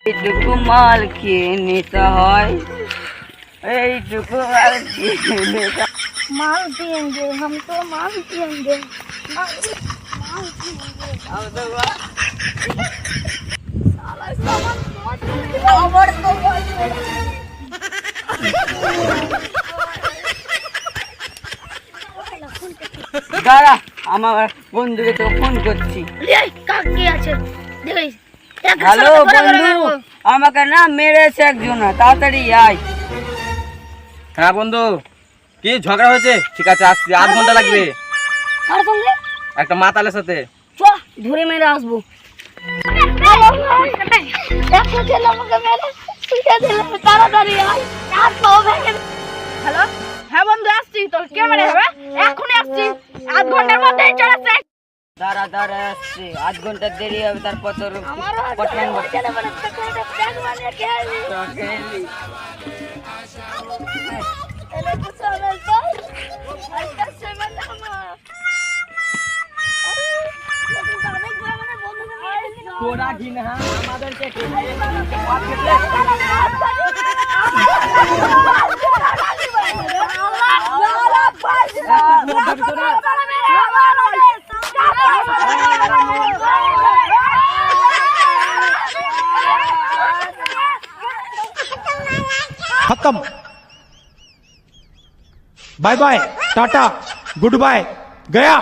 এইটুকু মাল খেয়ে নিতে হয়, এইটুকু মাল খেয়ে নিতে माल पियेंगे हम तो माल पियेंगे माल पियेंगे साला सामान खबर तो দাঁড়া, আমার বন্ধুকে তো ফোন করছি। এই কাকি আছে দেখিস হ্যালো বন্ধু, আমাকে না মেরেছে একজন, তাড়াতাড়ি আয়। হ্যাঁ বন্ধু, কি ঝগড়া হয়েছে? ঠিক আছে আসছি, আধ ঘন্টা লাগবে। আর সঙ্গে একটা মাতালের সাথে। চ ধরে মেরে আসবো। একশো ছেলে আমাকে মেরে শিখে দিলে তাড়াতাড়ি আয়, আর পাও ভেঙে। হ্যালো, হ্যাঁ বন্ধু আসছি, তোর কে মেরে হবে? এখনই আসছি, আধ ঘন্টার মধ্যেই চলে আসছে। দাঁড়া দাঁড়া আসছে, আধ ঘন্টা দেরি হবে, তারপর তোর আমারও পছন্দ ছেলে মেরে ব্যাগ বানিয়ে খেয়ে এলে তো চলে তো আজকে সেভেন আমার তোরা ঘিনা আমাদেরকে खत्म। Bye bye, tata, goodbye, गया।